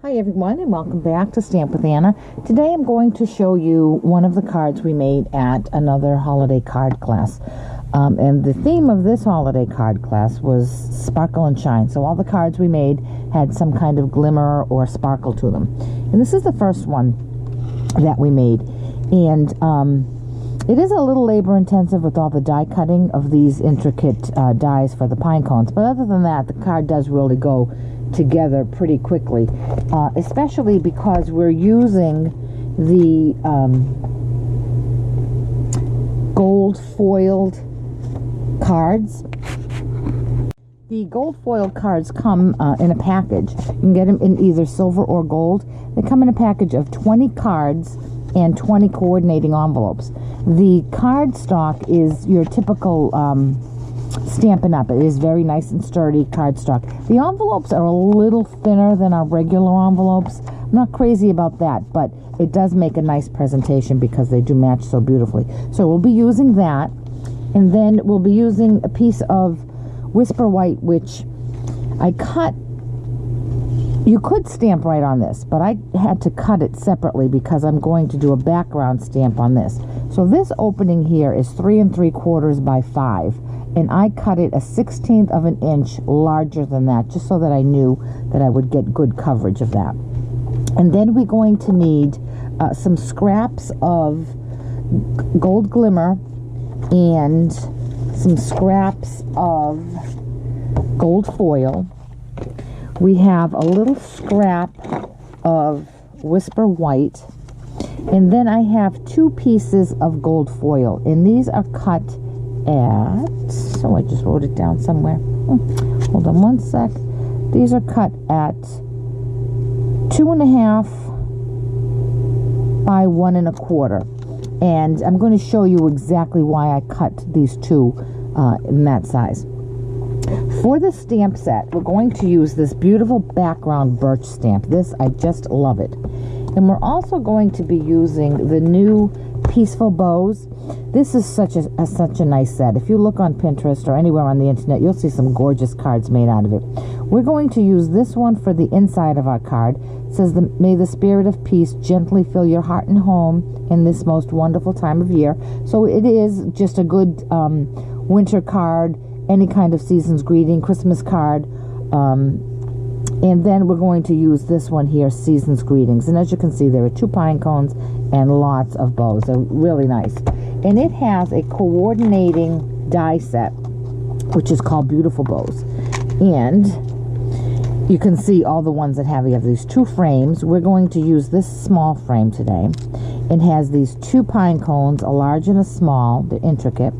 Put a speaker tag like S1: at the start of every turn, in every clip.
S1: Hi everyone, and welcome back to Stamp with Anna. Today I'm going to show you one of the cards we made at another holiday card class. And the theme of this holiday card class was sparkle and shine. So all the cards we made had some kind of glimmer or sparkle to them. And this is the first one that we made. And it is a little labor intensive with all the die cutting of these intricate dies for the pine cones. But other than that, the card does really go together pretty quickly, especially because we're using the gold foiled cards. The gold foiled cards come in a package. You can get them in either silver or gold. They come in a package of 20 cards and 20 coordinating envelopes. The card stock is your typical Stampin' Up! It is very nice and sturdy cardstock. The envelopes are a little thinner than our regular envelopes. I'm not crazy about that, but it does make a nice presentation because they do match so beautifully. So we'll be using that, and then we'll be using a piece of Whisper White, which I cut. You could stamp right on this, but I had to cut it separately because I'm going to do a background stamp on this. So this opening here is 3 3/4 by 5. And I cut it 1/16 of an inch larger than that, just so that I knew that I would get good coverage of that. And then we're going to need some scraps of gold glimmer and some scraps of gold foil. We have a little scrap of Whisper White, and then I have 2 pieces of gold foil, and these are cut at, so I just wrote it down somewhere. Hold on one sec. These are cut at 2.5 by 1 1/4, and I'm going to show you exactly why I cut these two in that size. For the stamp set, we're going to use this beautiful background birch stamp. This, I just love it. And we're also going to be using the new Peaceful Boughs. This is such a nice set. If you look on Pinterest or anywhere on the internet, you'll see some gorgeous cards made out of it. We're going to use this one for the inside of our card. It says, "May the spirit of peace gently fill your heart and home in this most wonderful time of year." So it is just a good winter card, any kind of season's greeting, Christmas card. And then we're going to use this one here, Season's Greetings. And as you can see, there are 2 pine cones and lots of bows. They're really nice. And it has a coordinating die set, which is called Beautiful Bows. And you can see all the ones that have, you have these 2 frames. We're going to use this small frame today. It has these 2 pine cones, a large and a small. They're intricate.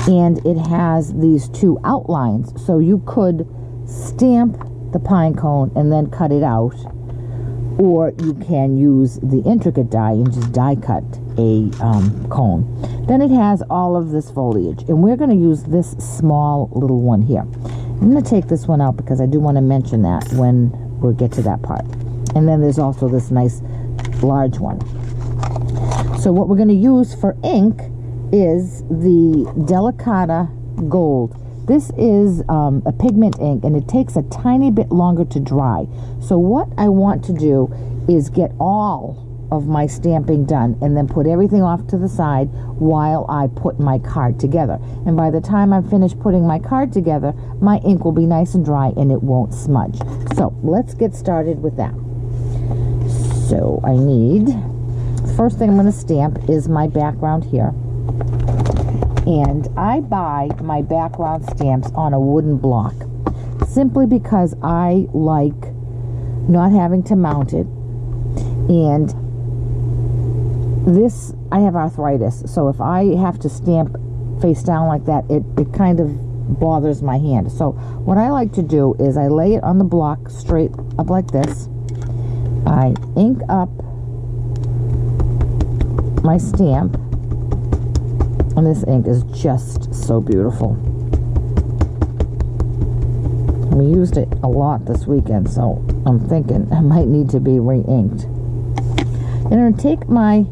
S1: And it has these 2 outlines. So you could stamp the pine cone and then cut it out, or you can use the intricate die and just die cut a cone. Then it has all of this foliage, and we're going to use this small little one here. I'm going to take this one out because I do want to mention that when we get to that part. And then there's also this nice large one. So what we're going to use for ink is the Delicata Gold. This is a pigment ink, and it takes a tiny bit longer to dry. So what I want to do is get all of my stamping done and then put everything off to the side while I put my card together. And by the time I'm finished putting my card together, my ink will be nice and dry and it won't smudge. So let's get started with that. So I need, first thing I'm going to stamp is my background here. And I buy my background stamps on a wooden block simply because I like not having to mount it. And this, I have arthritis, so if I have to stamp face down like that, it kind of bothers my hand. So what I like to do is I lay it on the block straight up like this. I ink up my stamp. And this ink is just so beautiful. We used it a lot this weekend, so I'm thinking I might need to be re-inked. And I'm going to take my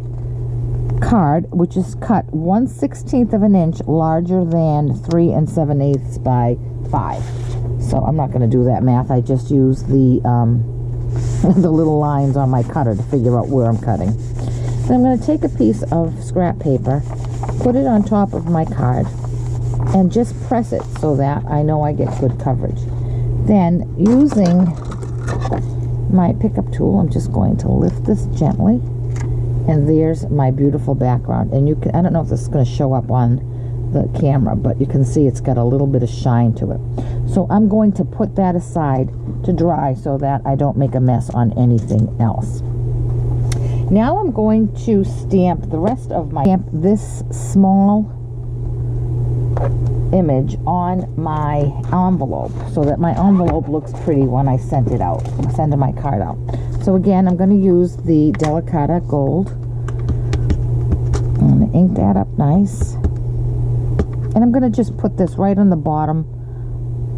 S1: card, which is cut 1/16 of an inch larger than 3 7/8 by 5. So I'm not going to do that math. I just use the the little lines on my cutter to figure out where I'm cutting. Then I'm going to take a piece of scrap paper, put it on top of my card, and just press it so that I know I get good coverage. Then, using my pickup tool, I'm just going to lift this gently, and there's my beautiful background. And you can, I don't know if this is going to show up on the camera, but you can see it's got a little bit of shine to it. So I'm going to put that aside to dry so that I don't make a mess on anything else. Now I'm going to stamp the rest of my, stamp this small image on my envelope so that my envelope looks pretty when I send it out, send my card out. So again, I'm going to use the Delicata Gold. I'm going to ink that up nice. And I'm going to just put this right on the bottom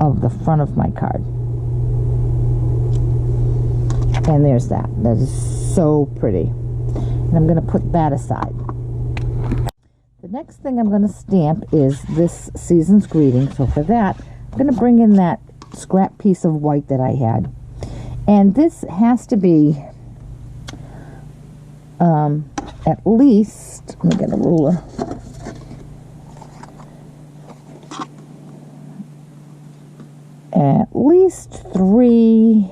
S1: of the front of my card. And there's that. That is so pretty. And I'm going to put that aside. The next thing I'm going to stamp is this season's greeting. So for that, I'm going to bring in that scrap piece of white that I had. And this has to be at least, let me get a ruler. At least 3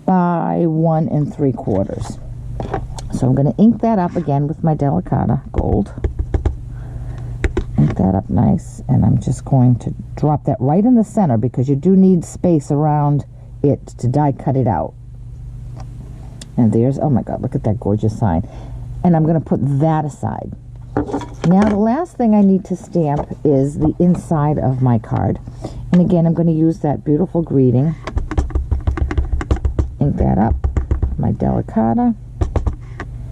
S1: by 1 3/4. So I'm going to ink that up again with my Delicata Gold. Ink that up nice, and I'm just going to drop that right in the center because you do need space around it to die cut it out. And there's, oh my God, look at that gorgeous sign. And I'm going to put that aside. Now the last thing I need to stamp is the inside of my card. And again, I'm going to use that beautiful greeting. Ink that up, my Delicata.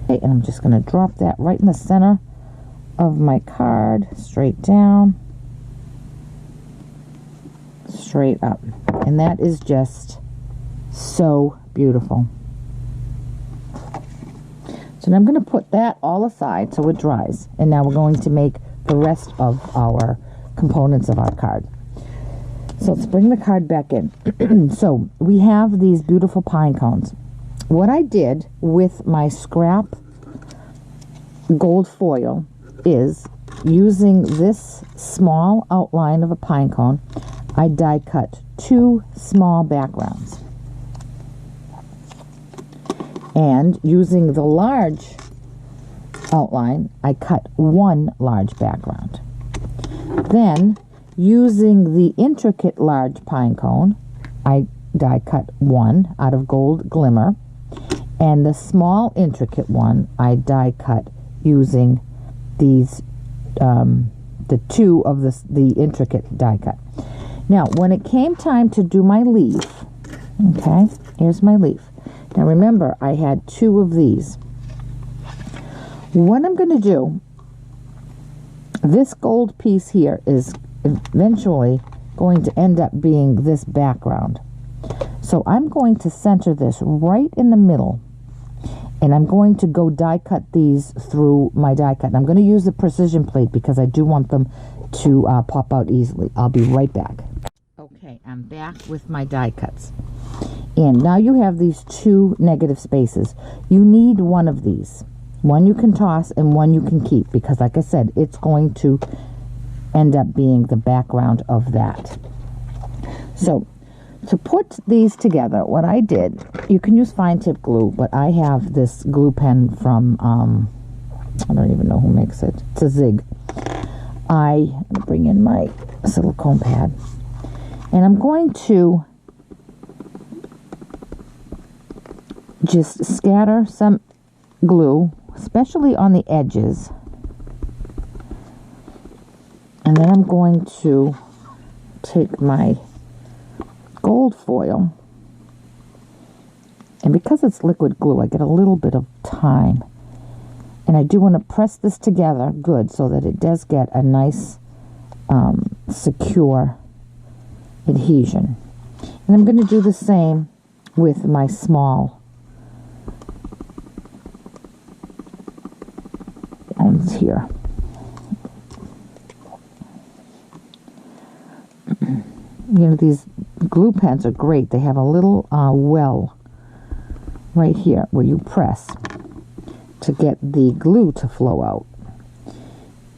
S1: Okay, and I'm just going to drop that right in the center of my card, straight down, straight up. And that is just so beautiful. So now I'm going to put that all aside so it dries. And now we're going to make the rest of our components of our card. So let's bring the card back in. So we have these beautiful pine cones. What I did with my scrap gold foil is, using this small outline of a pine cone, I die cut 2 small backgrounds. And using the large outline, I cut 1 large background. Then, using the intricate large pine cone, I die cut 1 out of gold glimmer. And the small intricate one, I die cut using these, the 2 of the intricate die cut. Now, when it came time to do my leaf, okay, here's my leaf. Now remember, I had 2 of these. What I'm going to do, this gold piece here is eventually going to end up being this background. So I'm going to center this right in the middle, and I'm going to go die cut these through my die cut. And I'm going to use the precision plate because I do want them to pop out easily. I'll be right back. Okay, I'm back with my die cuts. And now you have these 2 negative spaces. You need one of these. One you can toss and one you can keep, because like I said, it's going to end up being the background of that. So to put these together, what I did, you can use fine tip glue, but I have this glue pen from, I don't even know who makes it. It's a Zig. I bring in my silicone pad, and I'm going to just scatter some glue, especially on the edges. And then I'm going to take my gold foil, and because it's liquid glue, I get a little bit of time, and I do want to press this together good so that it does get a nice secure adhesion. And I'm going to do the same with my small ones here. You know, these glue pens are great. They have a little well right here where you press to get the glue to flow out.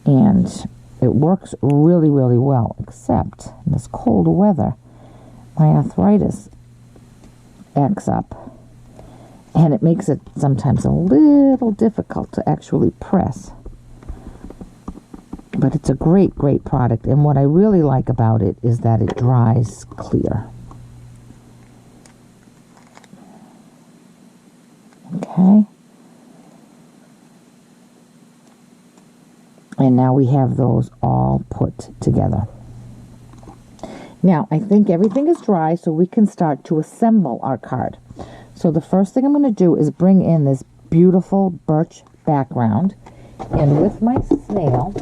S1: And it works really, really well, except in this cold weather, my arthritis acts up, and it makes it sometimes a little difficult to actually press. But it's a great, great product, and what I really like about it is that it dries clear. Okay. And now we have those all put together. Now, I think everything is dry, so we can start to assemble our card. So the first thing I'm going to do is bring in this beautiful birch background. And with my snail,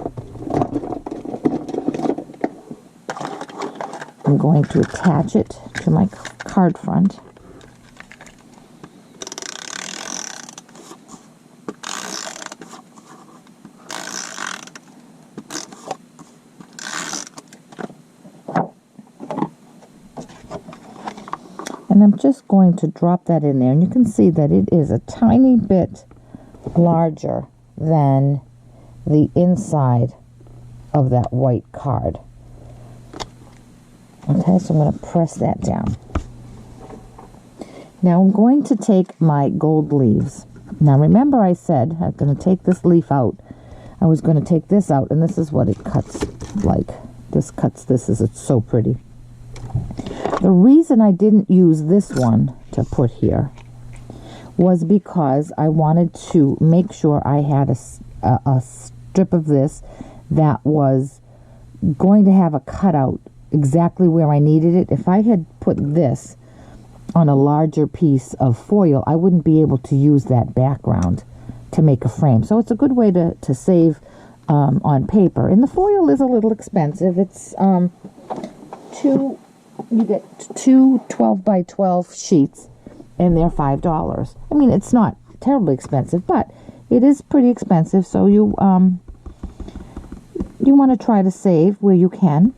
S1: I'm going to attach it to my card front. And I'm just going to drop that in there. And you can see that it is a tiny bit larger than the inside of that white card. Okay, so I'm going to press that down. Now I'm going to take my gold leaves. Now remember I said I'm going to take this leaf out. I was going to take this out, and this is what it cuts like. This cuts this, it's so pretty. The reason I didn't use this one to put here was because I wanted to make sure I had a strip of this that was going to have a cutout exactly where I needed it. If I had put this on a larger piece of foil, I wouldn't be able to use that background to make a frame. So it's a good way to save on paper. And the foil is a little expensive. It's you get two 12 by 12 sheets, and they're $5. I mean, it's not terribly expensive, but it is pretty expensive. So you want to try to save where you can.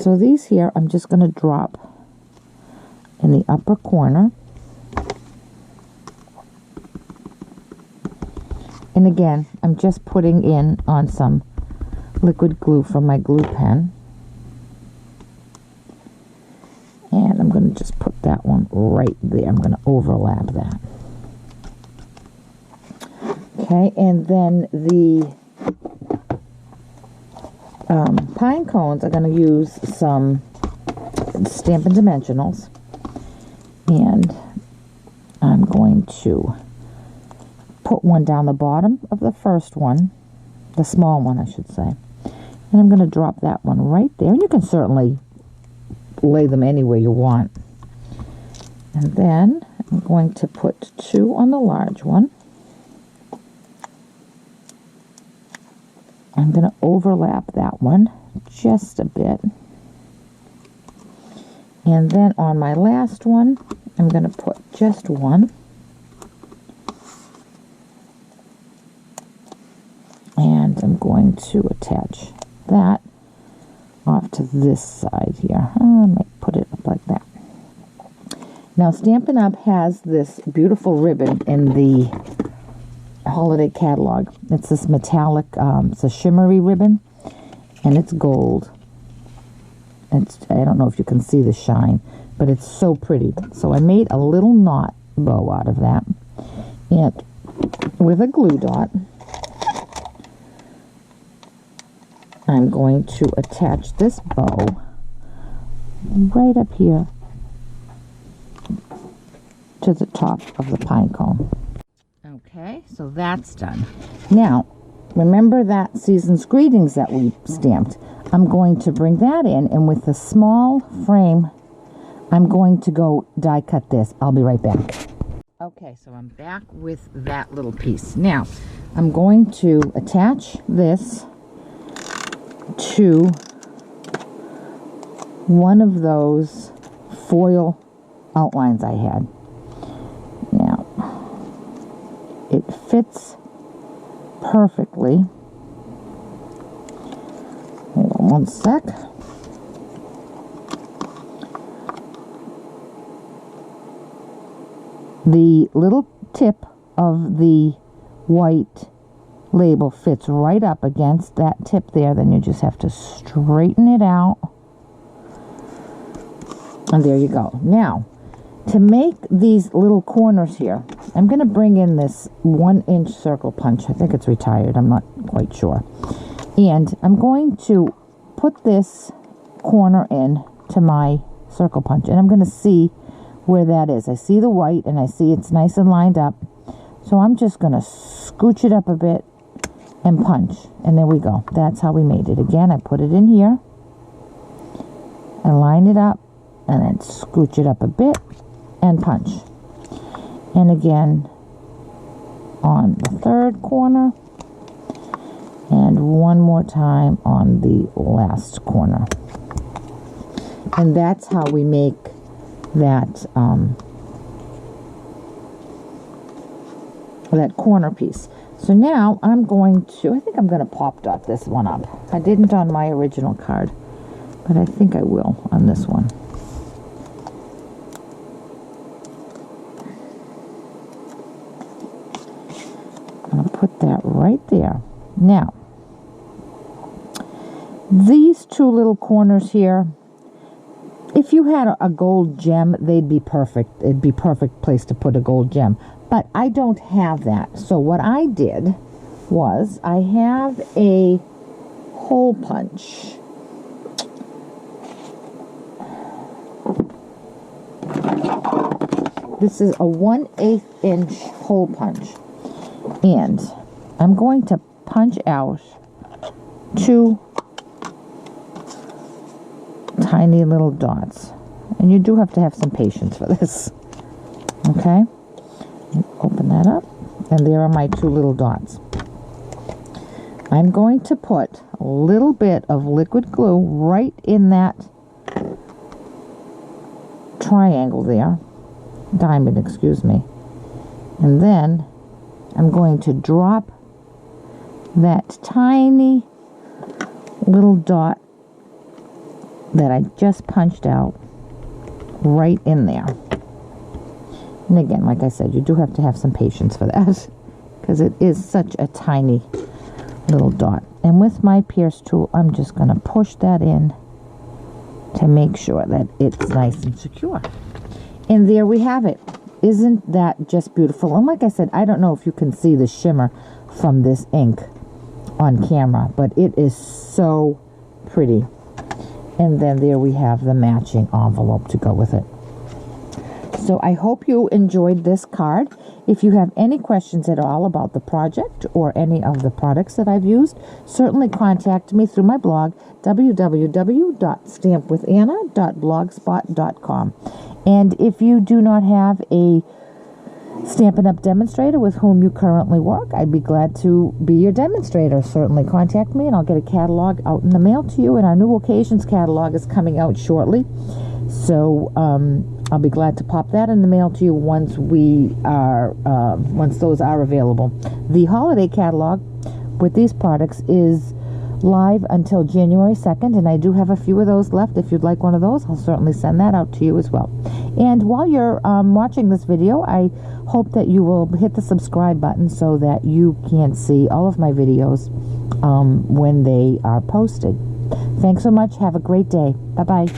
S1: So these here, I'm just going to drop in the upper corner. And again, I'm just putting in on some liquid glue from my glue pen. And I'm going to just put that one right there. I'm going to overlap that. Okay, and then the pine cones are going to use some Stampin' Dimensionals. And I'm going to put one down the bottom of the first one, the small one I should say. And I'm going to drop that one right there. And you can certainly lay them anywhere you want. And then I'm going to put two on the large one. I'm going to overlap that one just a bit. And then on my last one, I'm going to put just one. And I'm going to attach that off to this side here. I might put it up like that. Now Stampin' Up! Has this beautiful ribbon in the holiday catalog. It's this metallic, it's a shimmery ribbon, and it's gold. I don't know if you can see the shine, but it's so pretty. So I made a little knot bow out of that, and with a glue dot, I'm going to attach this bow right up here to the top of the pine cone. Okay, so that's done. Now, remember that Season's Greetings that we stamped? I'm going to bring that in, and with the small frame, I'm going to go die cut this. I'll be right back. Okay, so I'm back with that little piece. Now, I'm going to attach this to one of those foil outlines I had. Now, it fits perfectly. Hold on one sec. the little tip of the white label fits right up against that tip there. Then you just have to straighten it out. And there you go. Now, to make these little corners here, I'm going to bring in this 1-inch circle punch. I think it's retired. I'm not quite sure. And I'm going to put this corner in to my circle punch. And I'm going to see where that is. I see the white and I see it's nice and lined up. So I'm just going to scooch it up a bit and punch. And there we go. That's how we made it. Again, I put it in here. I line it up and then scooch it up a bit and punch. And again on the third corner. And one more time on the last corner. And that's how we make that that corner piece. So now I'm going to, I think I'm going to pop dot this one up. I didn't on my original card, but I think I will on this one. I'm going to put that right there. Now, these two little corners here, if you had a gold gem, they'd be perfect. It'd be perfect place to put a gold gem. But I don't have that. So what I did was I have a hole punch. This is a 1/8 inch hole punch. And I'm going to punch out 2 tiny little dots. And you do have to have some patience for this. Okay? Open that up. And there are my 2 little dots. I'm going to put a little bit of liquid glue right in that triangle there. Diamond, excuse me. And then I'm going to drop that tiny little dot that I just punched out right in there. And again, like I said, you do have to have some patience for that because it is such a tiny little dot. And with my pierce tool, I'm just going to push that in to make sure that it's nice and secure. And there we have it. Isn't that just beautiful? And like I said, I don't know if you can see the shimmer from this ink on camera, but it is so pretty. And then there we have the matching envelope to go with it. So I hope you enjoyed this card. If you have any questions at all about the project or any of the products that I've used, certainly contact me through my blog, www.stampwithanna.blogspot.com. And if you do not have a Stampin' Up! Demonstrator with whom you currently work, I'd be glad to be your demonstrator. Certainly contact me and I'll get a catalog out in the mail to you. And our new occasions catalog is coming out shortly. So I'll be glad to pop that in the mail to you once those are available. The holiday catalog with these products is live until January 2nd, and I do have a few of those left. If you'd like one of those, I'll certainly send that out to you as well. And while you're watching this video, I hope that you will hit the subscribe button so that you can see all of my videos when they are posted. Thanks so much. Have a great day. Bye-bye.